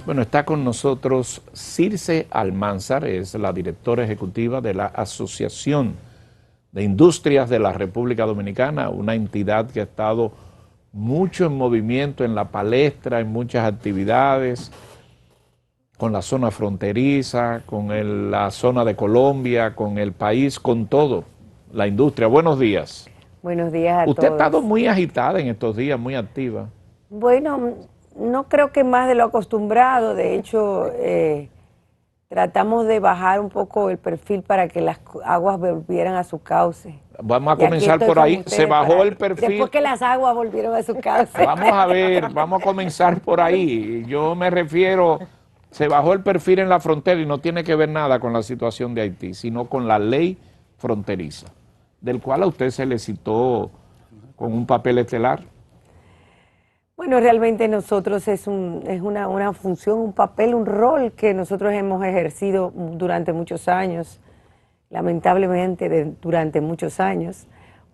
Bueno, está con nosotros Circe Almanzar, es la directora ejecutiva de la Asociación de Industrias de la República Dominicana, una entidad que ha estado mucho en movimiento en la palestra, en muchas actividades, con la zona fronteriza, con la zona de Colombia, con el país, con todo, la industria. Buenos días. Buenos días a todos. Usted ha estado muy agitada en estos días, muy activa. Bueno, no creo que más de lo acostumbrado. De hecho, tratamos de bajar un poco el perfil para que las aguas volvieran a su cauce. Vamos a comenzar por ahí. Se bajó el perfil. Después que las aguas volvieron a su cauce. Vamos a ver, vamos a comenzar por ahí. Yo me refiero, se bajó el perfil en la frontera y no tiene que ver nada con la situación de Haití, sino con la ley fronteriza, del cual a usted se le citó con un papel estelar. Bueno, realmente nosotros es una función, un papel, un rol que nosotros hemos ejercido durante muchos años, lamentablemente durante muchos años,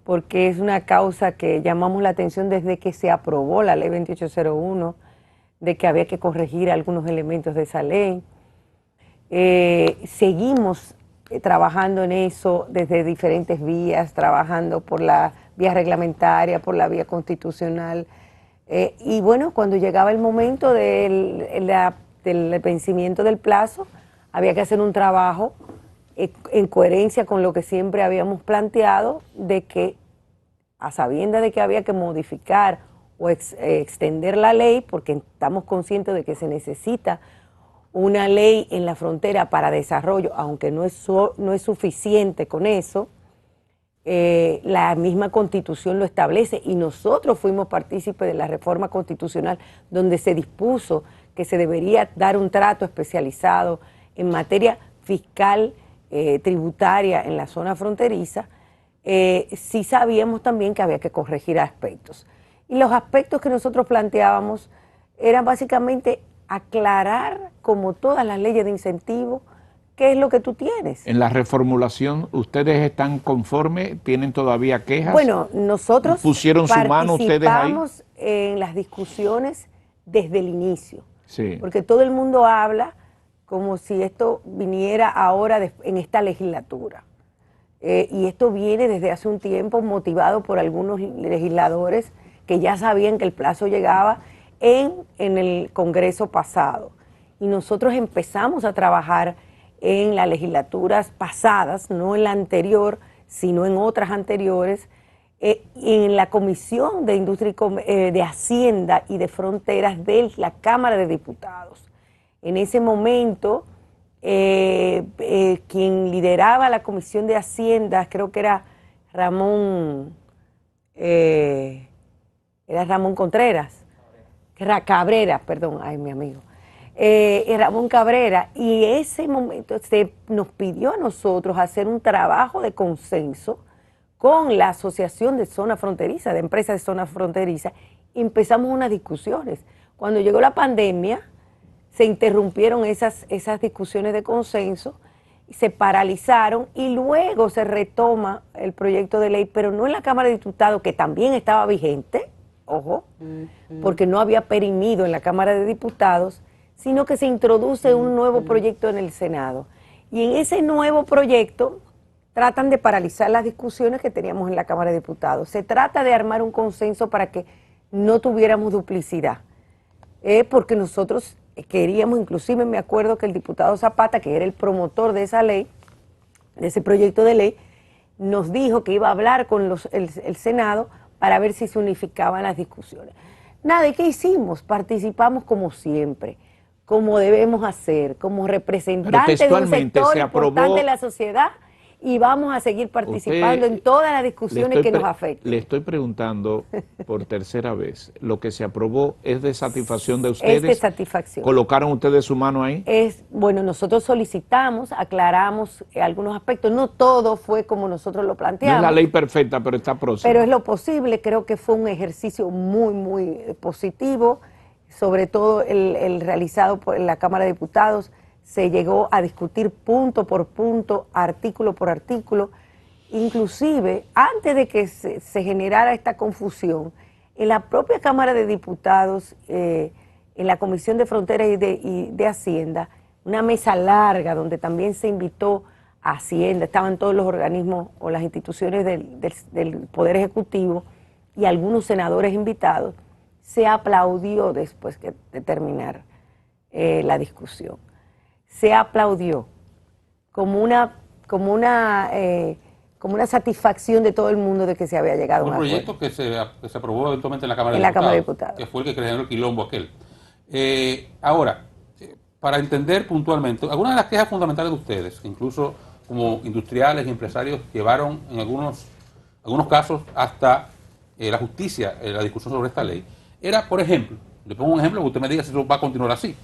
porque es una causa que llamamos la atención desde que se aprobó la ley 2801, de que había que corregir algunos elementos de esa ley. Seguimos trabajando en eso desde diferentes vías, trabajando por la vía reglamentaria, por la vía constitucional. Y bueno, cuando llegaba el momento del vencimiento del plazo, había que hacer un trabajo en coherencia con lo que siempre habíamos planteado, de que a sabiendas de que había que modificar o extender la ley, porque estamos conscientes de que se necesita una ley en la frontera para desarrollo, aunque no es suficiente con eso. La misma Constitución lo establece y nosotros fuimos partícipes de la reforma constitucional donde se dispuso que se debería dar un trato especializado en materia fiscal, tributaria en la zona fronteriza. Sí sabíamos también que había que corregir aspectos. Y los aspectos que nosotros planteábamos eran básicamente aclarar, como todas las leyes de incentivo, ¿qué es lo que tú tienes? En la reformulación, ¿ustedes están conformes? ¿Tienen todavía quejas? Bueno, nosotros ¿pusieron su mano ustedes ahí? Participamos en las discusiones desde el inicio. Sí. Porque todo el mundo habla como si esto viniera ahora en esta legislatura. Y esto viene desde hace un tiempo motivado por algunos legisladores que ya sabían que el plazo llegaba en el Congreso pasado. Y nosotros empezamos a trabajar en las legislaturas pasadas, no en la anterior, sino en otras anteriores, en la Comisión de Industria de Hacienda y de Fronteras de la Cámara de Diputados. En ese momento, quien lideraba la Comisión de Hacienda, creo que era Ramón Contreras, Cabrera, perdón, ay, mi amigo. Ramón Cabrera, y ese momento se nos pidió a nosotros hacer un trabajo de consenso con la Asociación de Zona Fronteriza, de Empresas de Zona Fronteriza, y empezamos unas discusiones. Cuando llegó la pandemia, se interrumpieron esas discusiones de consenso, se paralizaron y luego se retoma el proyecto de ley, pero no en la Cámara de Diputados, que también estaba vigente, ojo, porque no había perimido en la Cámara de Diputados, sino que se introduce un nuevo proyecto en el Senado. Y en ese nuevo proyecto tratan de paralizar las discusiones que teníamos en la Cámara de Diputados. Se trata de armar un consenso para que no tuviéramos duplicidad, porque nosotros queríamos, inclusive me acuerdo que el diputado Zapata, que era el promotor de esa ley, de ese proyecto de ley, nos dijo que iba a hablar con el Senado para ver si se unificaban las discusiones. Nada, ¿y qué hicimos? Participamos como siempre, como debemos hacer, como representantes de un sector importante de la sociedad, y vamos a seguir participando en todas las discusiones que nos afecten. Le estoy preguntando por tercera vez, ¿lo que se aprobó es de satisfacción de ustedes? Es de satisfacción. ¿Colocaron ustedes su mano ahí? Bueno, nosotros solicitamos, aclaramos algunos aspectos, no todo fue como nosotros lo planteamos. No es la ley perfecta, pero está próxima. Pero es lo posible, creo que fue un ejercicio muy, muy positivo, sobre todo el realizado por la Cámara de Diputados. Se llegó a discutir punto por punto, artículo por artículo, inclusive antes de que se generara esta confusión, en la propia Cámara de Diputados en la Comisión de Fronteras y de Hacienda, una mesa larga donde también se invitó a Hacienda, estaban todos los organismos o las instituciones del Poder Ejecutivo y algunos senadores invitados. Se aplaudió después de terminar la discusión. Se aplaudió como una satisfacción de todo el mundo de que se había llegado a un proyecto que se aprobó eventualmente en la Cámara de Diputados, que fue el que creó el quilombo aquel. Ahora, para entender puntualmente, algunas de las quejas fundamentales de ustedes, que incluso como industriales y empresarios llevaron en algunos casos hasta la justicia, la discusión sobre esta ley, era, por ejemplo, le pongo un ejemplo que usted me diga si eso va a continuar así.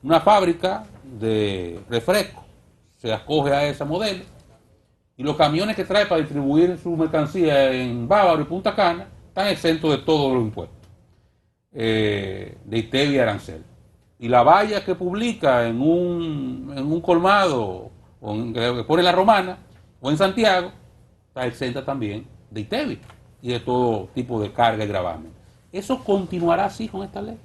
Una fábrica de refresco se acoge a ese modelo y los camiones que trae para distribuir su mercancía en Bávaro y Punta Cana están exentos de todos los impuestos de ITEVI y arancel. Y la valla que publica en un colmado o que pone La Romana o en Santiago está exenta también de ITEVI y de todo tipo de carga y gravamen. ¿Eso continuará así con esta ley?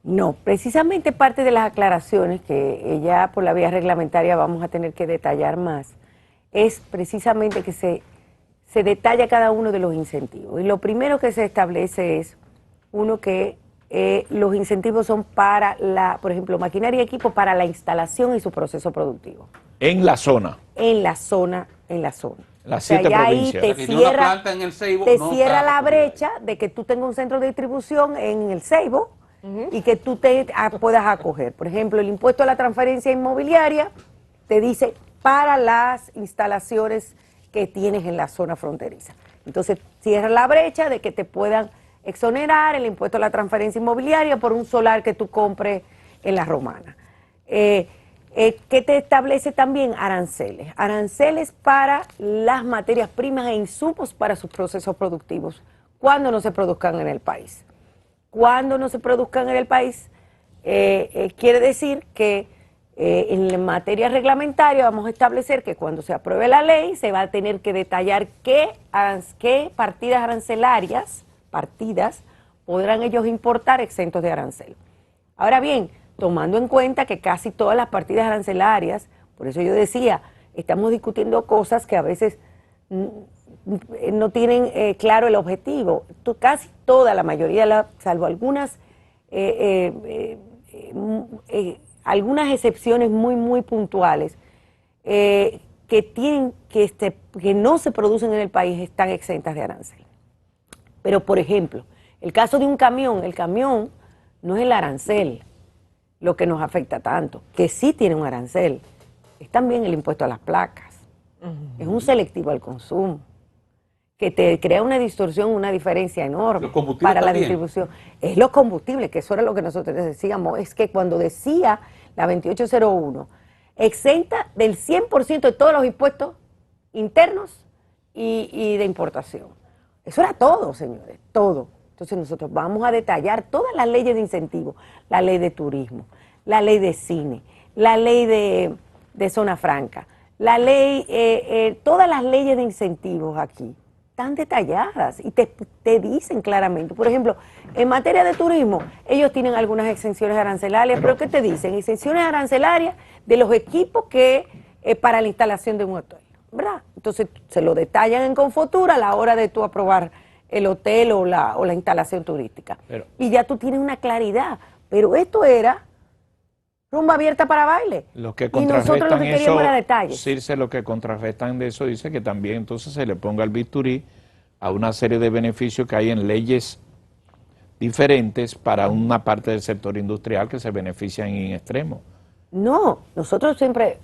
No, precisamente parte de las aclaraciones que ya por la vía reglamentaria vamos a tener que detallar más, es precisamente que se detalla cada uno de los incentivos. Y lo primero que se establece es, uno, que los incentivos son para por ejemplo, maquinaria y equipo para la instalación y su proceso productivo. En la zona. En la zona. Las 7 provincias. Ahí te cierra la brecha de que tú tengas un centro de distribución en el Ceibo y que tú puedas acoger. Por ejemplo, el impuesto a la transferencia inmobiliaria te dice para las instalaciones que tienes en la zona fronteriza. Entonces, cierra la brecha de que te puedan exonerar el impuesto a la transferencia inmobiliaria por un solar que tú compres en La Romana. ¿Qué te establece también? Aranceles. Aranceles para las materias primas e insumos para sus procesos productivos, cuando no se produzcan en el país. Cuando no se produzcan en el país, quiere decir que en materia reglamentaria vamos a establecer que cuando se apruebe la ley se va a tener que detallar qué partidas arancelarias, podrán ellos importar exentos de arancel. Ahora bien, tomando en cuenta que casi todas las partidas arancelarias, por eso yo decía, estamos discutiendo cosas que a veces no tienen claro el objetivo. Casi toda, la mayoría, salvo algunas excepciones muy puntuales, que no se producen en el país, están exentas de arancel. Pero, por ejemplo, el caso de un camión, el camión no es el arancel lo que nos afecta tanto, que sí tiene un arancel, es también el impuesto a las placas, es un selectivo al consumo, que te crea una distorsión, una diferencia enorme para la distribución. Es los combustibles, que eso era lo que nosotros decíamos, es que cuando decía la 2801, exenta del 100% de todos los impuestos internos y de importación. Eso era todo, señores, todo. Entonces nosotros vamos a detallar todas las leyes de incentivos, la ley de turismo, la ley de cine, la ley de zona franca, la ley, todas las leyes de incentivos aquí están detalladas y te dicen claramente. Por ejemplo, en materia de turismo, ellos tienen algunas exenciones arancelarias, pero ¿qué te dicen? Exenciones arancelarias de los equipos para la instalación de un hotel, ¿verdad? Entonces se lo detallan en Confotura a la hora de tú aprobar el hotel o la instalación turística. Y ya tú tienes una claridad. Pero esto era rumba abierta para baile. Y nosotros lo que queríamos era detalles. Circe, lo que contrarrestan de eso dice que también entonces se le ponga el bisturí a una serie de beneficios que hay en leyes diferentes para una parte del sector industrial que se benefician en extremo. No, nosotros siempre,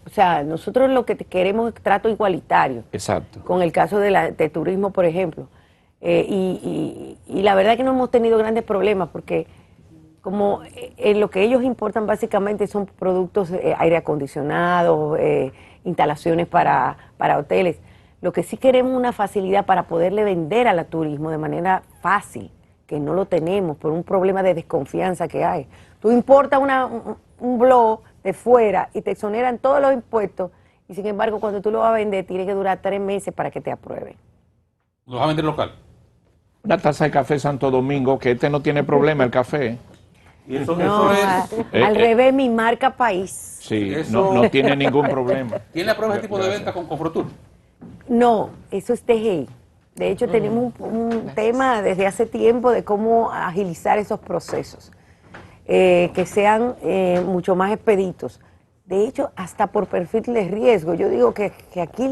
nosotros lo que queremos es trato igualitario. Exacto. Con el caso de turismo, por ejemplo. Y la verdad que no hemos tenido grandes problemas porque como lo que ellos importan básicamente son productos, aire acondicionado, instalaciones para hoteles. Lo que sí queremos es una facilidad para poderle vender a la turismo de manera fácil, que no lo tenemos por un problema de desconfianza que hay. Tú importas un blog de fuera y te exoneran todos los impuestos y sin embargo cuando tú lo vas a vender tiene que durar 3 meses para que te aprueben. ¿Lo vas a vender local? Una taza de café Santo Domingo, que no tiene problema el café. Y eso, no, al revés, mi marca país. Sí, no tiene ningún problema. ¿Quién le aprueba ese tipo de venta con Protur? No, eso es DGI. De hecho, tenemos un tema desde hace tiempo de cómo agilizar esos procesos, que sean mucho más expeditos. De hecho, hasta por perfil de riesgo. Yo digo que aquí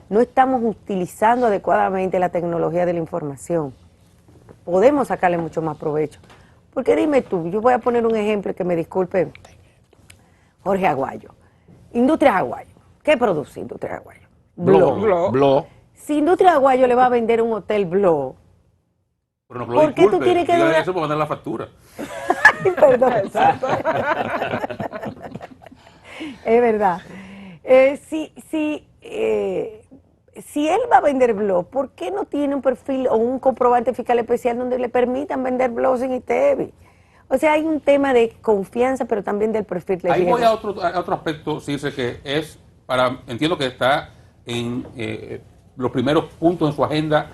no estamos utilizando adecuadamente la tecnología de la información. Podemos sacarle mucho más provecho. Porque dime tú, yo voy a poner un ejemplo que me disculpe Jorge Aguayo. Industria Aguayo. ¿Qué produce Industria Aguayo? Blo. Si Industria Aguayo le va a vender un hotel Blo, pero no, ¿por qué tú tienes que dar eso para mandar la factura? Ay, perdón. Es verdad. Si él va a vender Blo, ¿por qué no tiene un perfil o un comprobante fiscal especial donde le permitan vender Blo sin ITEVI? O sea, hay un tema de confianza, pero también del perfil de riesgo. Ahí voy a otro aspecto, Circe, que es entiendo que está en los primeros puntos en su agenda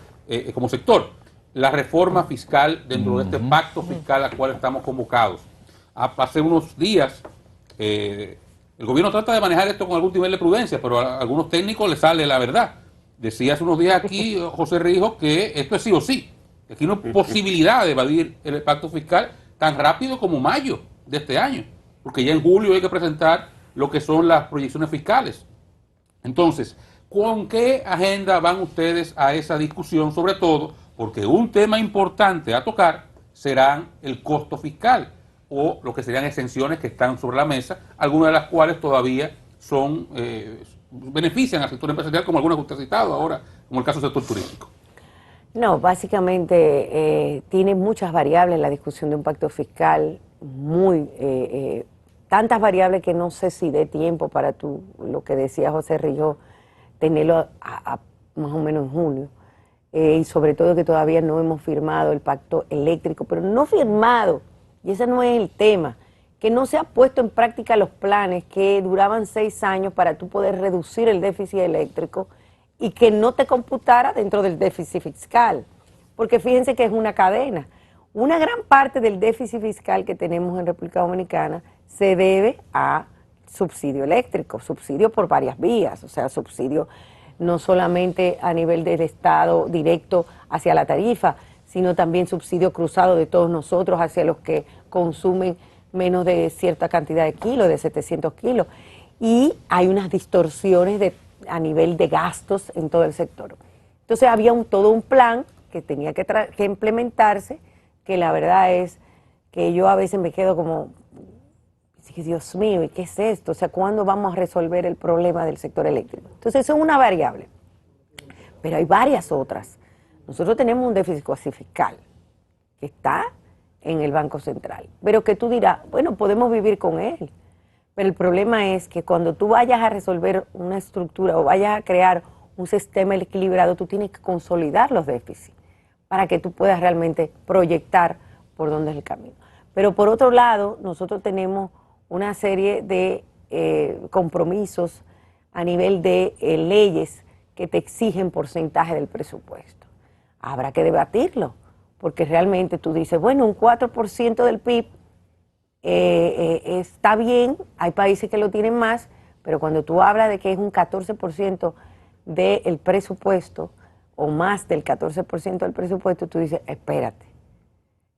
como sector, la reforma fiscal dentro de este pacto fiscal al cual estamos convocados. Hace unos días, el gobierno trata de manejar esto con algún nivel de prudencia, pero a algunos técnicos les sale la verdad. Decía hace unos días aquí José Rijo que esto es sí o sí, que aquí no hay posibilidad de evadir el pacto fiscal tan rápido como mayo de este año, porque ya en julio hay que presentar lo que son las proyecciones fiscales. Entonces, ¿con qué agenda van ustedes a esa discusión? Sobre todo porque un tema importante a tocar serán el costo fiscal o lo que serían exenciones que están sobre la mesa, algunas de las cuales todavía son benefician al sector empresarial, como algunas que usted ha citado ahora, como el caso del sector turístico. No, básicamente tiene muchas variables la discusión de un pacto fiscal, tantas variables que no sé si dé tiempo para lo que decía José Rijo, tenerlo más o menos en junio. Y sobre todo que todavía no hemos firmado el pacto eléctrico, pero no firmado, y ese no es el tema, que no se ha puesto en práctica los planes que duraban 6 años para tú poder reducir el déficit eléctrico y que no te computara dentro del déficit fiscal, porque fíjense que es una cadena. Una gran parte del déficit fiscal que tenemos en República Dominicana se debe a subsidio eléctrico, subsidio por varias vías, o sea, subsidio no solamente a nivel del Estado directo hacia la tarifa, sino también subsidio cruzado de todos nosotros hacia los que consumen menos de cierta cantidad de kilos, de 700 kilos. Y hay unas distorsiones a nivel de gastos en todo el sector. Entonces había todo un plan que tenía que implementarse, que la verdad es que yo a veces me quedo como, Dios mío, ¿y qué es esto? O sea, ¿cuándo vamos a resolver el problema del sector eléctrico? Entonces eso es una variable, pero hay varias otras. Nosotros tenemos un déficit fiscal que está en el Banco Central, pero que tú dirás, bueno, podemos vivir con él. Pero el problema es que cuando tú vayas a resolver una estructura o vayas a crear un sistema equilibrado, tú tienes que consolidar los déficits para que tú puedas realmente proyectar por dónde es el camino. Pero por otro lado, nosotros tenemos una serie de compromisos a nivel de leyes que te exigen porcentaje del presupuesto. Habrá que debatirlo, porque realmente tú dices, bueno, un 4% del PIB está bien, hay países que lo tienen más, pero cuando tú hablas de que es un 14% del presupuesto o más del 14% del presupuesto, tú dices, espérate.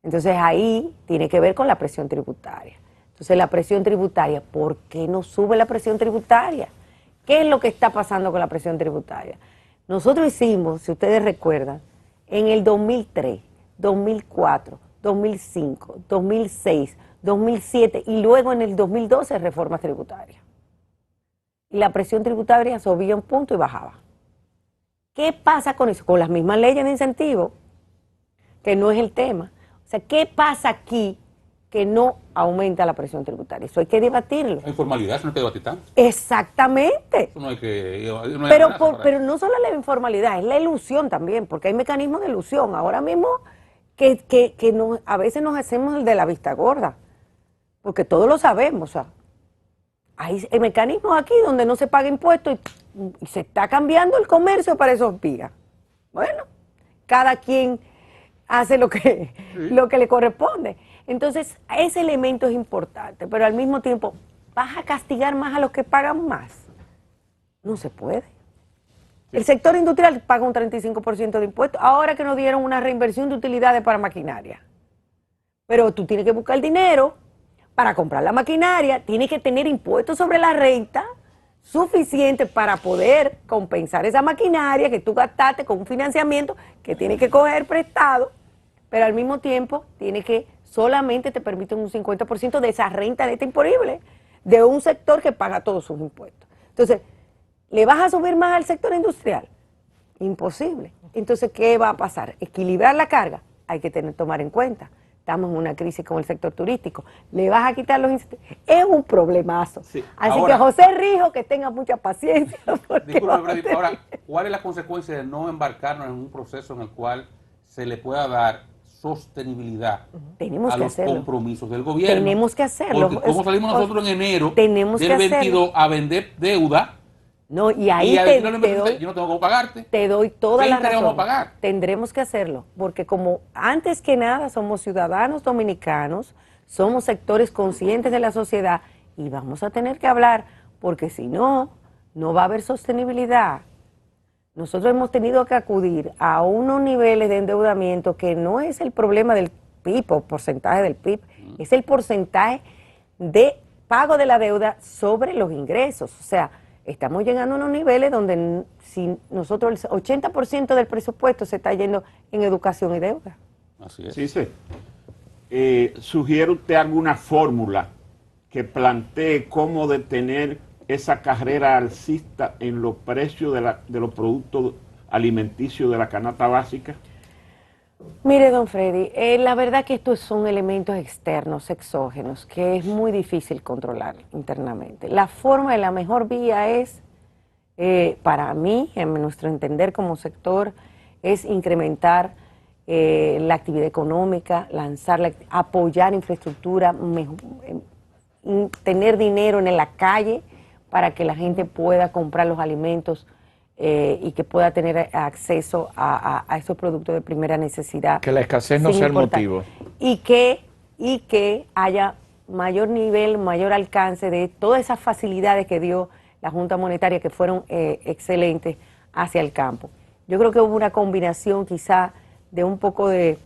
Entonces ahí tiene que ver con la presión tributaria. Entonces la presión tributaria, ¿por qué no sube la presión tributaria? ¿Qué es lo que está pasando con la presión tributaria? Nosotros hicimos, si ustedes recuerdan, en el 2003, 2004, 2005, 2006, 2007 y luego en el 2012 reformas tributarias. Y la presión tributaria subía un punto y bajaba. ¿Qué pasa con eso? Con las mismas leyes de incentivo, que no es el tema. O sea, ¿qué pasa aquí que no aumenta la presión tributaria? Eso hay que debatirlo. La informalidad, eso no hay que debatir tanto. Exactamente. Eso no hay que... pero no solo la informalidad, es la ilusión también, porque hay mecanismos de ilusión. Ahora mismo que a veces nos hacemos el de la vista gorda, porque todos lo sabemos. O sea, hay mecanismos aquí donde no se paga impuestos y se está cambiando el comercio para esos días. Bueno, cada quien hace lo que le corresponde. Entonces, ese elemento es importante, pero al mismo tiempo, ¿vas a castigar más a los que pagan más? No se puede. El sector industrial paga un 35% de impuestos, ahora que nos dieron una reinversión de utilidades para maquinaria. Pero tú tienes que buscar el dinero para comprar la maquinaria, tienes que tener impuestos sobre la renta suficiente para poder compensar esa maquinaria que tú gastaste con un financiamiento que tienes que coger prestado, pero al mismo tiempo tienes que solamente te permiten un 50% de esa renta neta imponible de un sector que paga todos sus impuestos. Entonces, ¿le vas a subir más al sector industrial? Imposible. Entonces, ¿qué va a pasar? Equilibrar la carga, hay que tomar en cuenta. Estamos en una crisis con el sector turístico. ¿Le vas a quitar los incentivos? Es un problemazo. Sí. Así ahora, que José Rijo, que tenga mucha paciencia. Disculpe, ahora, ¿cuál es la consecuencia de no embarcarnos en un proceso en el cual se le pueda dar sostenibilidad a los compromisos del gobierno? Tenemos que hacerlo. Porque ¿cómo salimos nosotros en enero del 22 a vender deuda? No, y ahí yo no tengo cómo pagarte. Te doy toda la razón. Vamos a pagar? Tendremos que hacerlo, porque como antes que nada somos ciudadanos dominicanos, somos sectores conscientes de la sociedad y vamos a tener que hablar, porque si no, no va a haber sostenibilidad. Nosotros hemos tenido que acudir a unos niveles de endeudamiento que no es el problema del PIB o porcentaje del PIB, es el porcentaje de pago de la deuda sobre los ingresos. O sea, estamos llegando a unos niveles donde si nosotros el 80% del presupuesto se está yendo en educación y deuda. Así es. Sí, sí. ¿Sugiere usted alguna fórmula que plantee cómo detener esa carrera alcista en los precios de los productos alimenticios de la canasta básica? Mire, don Freddy, la verdad que estos son elementos externos, exógenos, que es muy difícil controlar internamente. La forma y la mejor vía es, para mí, en nuestro entender como sector, es incrementar la actividad económica, apoyar infraestructura, tener dinero en la calle para que la gente pueda comprar los alimentos y que pueda tener acceso a esos productos de primera necesidad. Que la escasez no sea el motivo. Y que haya mayor nivel, mayor alcance de todas esas facilidades que dio la Junta Monetaria, que fueron excelentes hacia el campo. Yo creo que hubo una combinación quizá de un poco de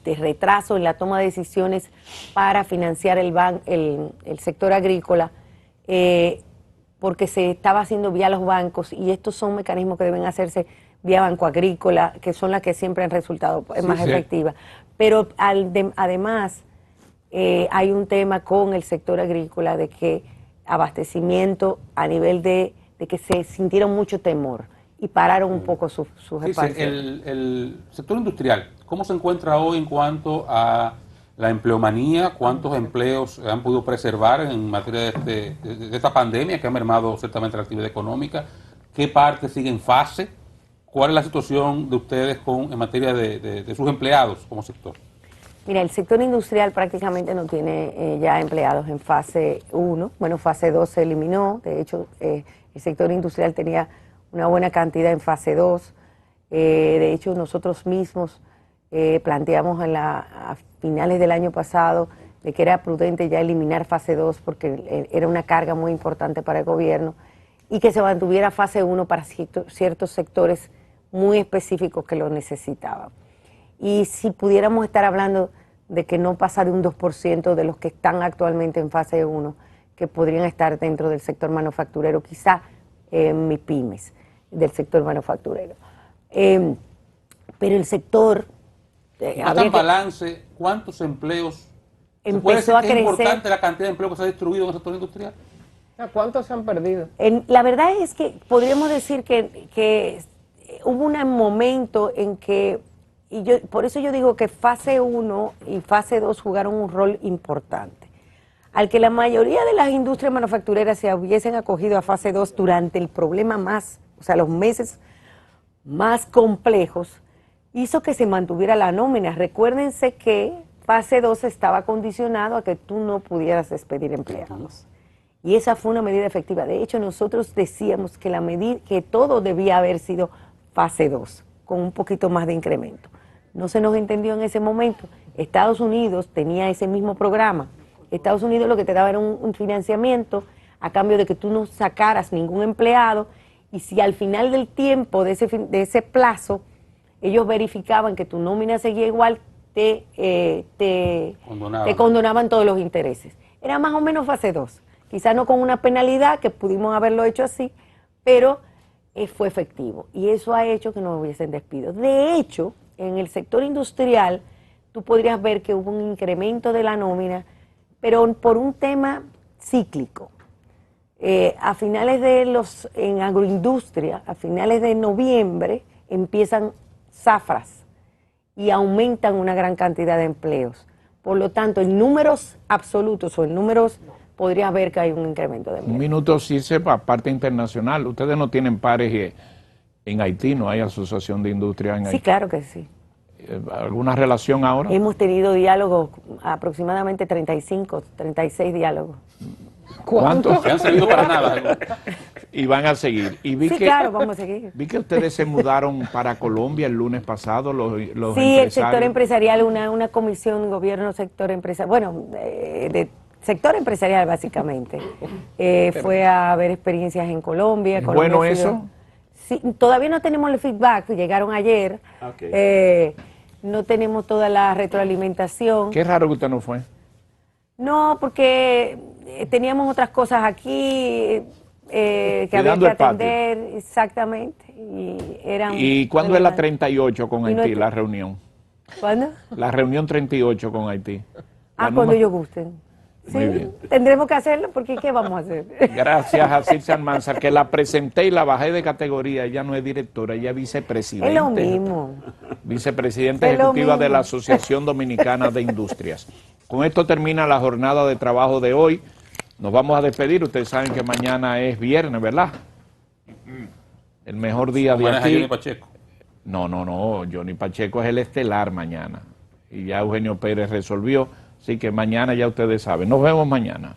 retraso en la toma de decisiones para financiar el sector agrícola, porque se estaba haciendo vía los bancos, y estos son mecanismos que deben hacerse vía Banco Agrícola, que son las que siempre han resultado más efectivas. Pero además hay un tema con el sector agrícola de que abastecimiento a nivel de que se sintieron mucho temor y pararon un poco sus expansiones. El sector industrial, ¿cómo se encuentra hoy en cuanto a la empleomanía? ¿Cuántos empleos han podido preservar en materia de esta pandemia que ha mermado ciertamente la actividad económica? ¿Qué parte sigue en fase? ¿Cuál es la situación de ustedes en materia de sus empleados como sector? Mira, el sector industrial prácticamente no tiene ya empleados en fase 1. Bueno, fase 2 se eliminó. De hecho, el sector industrial tenía una buena cantidad en fase 2. De hecho, nosotros mismos planteamos a finales del año pasado de que era prudente ya eliminar fase 2 porque era una carga muy importante para el gobierno, y que se mantuviera fase 1 para ciertos sectores muy específicos que lo necesitaban. Y si pudiéramos estar hablando de que no pasa de un 2% de los que están actualmente en fase 1, que podrían estar dentro del sector manufacturero, quizá MIPYMES del sector manufacturero. Pero el sector... ¿Cuánto balance? ¿Cuántos empleos? Empezó a crecer. ¿Es importante la cantidad de empleos que se ha destruido en el sector industrial? ¿Cuántos se han perdido? La verdad es que podríamos decir que hubo un momento en que, por eso yo digo que fase 1 y fase 2 jugaron un rol importante. Al que la mayoría de las industrias manufactureras se hubiesen acogido a fase 2 durante el problema los meses más complejos, hizo que se mantuviera la nómina. Recuérdense que fase 2 estaba condicionado a que tú no pudieras despedir empleados. Y esa fue una medida efectiva. De hecho, nosotros decíamos que todo debía haber sido fase 2, con un poquito más de incremento. No se nos entendió en ese momento. Estados Unidos tenía ese mismo programa. Estados Unidos lo que te daba era un financiamiento a cambio de que tú no sacaras ningún empleado, y si al final del tiempo, de ese plazo, ellos verificaban que tu nómina seguía igual, te condonaban todos los intereses. Era más o menos fase 2. Quizás no con una penalidad, que pudimos haberlo hecho así, pero fue efectivo. Y eso ha hecho que no hubiesen despidos. De hecho, en el sector industrial, tú podrías ver que hubo un incremento de la nómina, pero por un tema cíclico. A finales en agroindustria, a finales de noviembre, empiezan zafras y aumentan una gran cantidad de empleos. Por lo tanto, en números absolutos o en números, podrías ver que hay un incremento de empleos. Un minuto, Circe, para parte internacional. Ustedes no tienen pares en Haití, ¿no hay asociación de industria en Haití? Sí, claro que sí. ¿Alguna relación ahora? Hemos tenido diálogos, aproximadamente 35, 36 diálogos. ¿Cuántos? Que han servido para nada. Y van a seguir. Y vi claro, vamos a seguir. Vi que ustedes se mudaron para Colombia el lunes pasado, los sí, empresarios. El sector empresarial, una comisión, gobierno, sector empresarial, bueno, de sector empresarial básicamente. Fue a ver experiencias en Colombia. ¿Bueno eso? Sí, todavía no tenemos el feedback, llegaron ayer. Okay. No tenemos toda la retroalimentación. Qué raro que usted no fue. No, porque teníamos otras cosas aquí que había que atender, exactamente. ¿Y cuándo es la 38 con Haití, la reunión? ¿Cuándo? La reunión 38 con Haití. Cuando ellos gusten. Muy sí, bien. Tendremos que hacerlo, porque ¿qué vamos a hacer? Gracias a Circe Almanzar, que la presenté y la bajé de categoría. Ella no es directora, ella es vicepresidenta. Es lo mismo. Vicepresidenta ejecutiva de la Asociación Dominicana de Industrias. Con esto termina la jornada de trabajo de hoy. Nos vamos a despedir. Ustedes saben que mañana es viernes, ¿verdad? El mejor día de aquí. Johnny Pacheco. No. Johnny Pacheco es el estelar mañana. Y ya Eugenio Pérez resolvió. Así que mañana ya ustedes saben. Nos vemos mañana.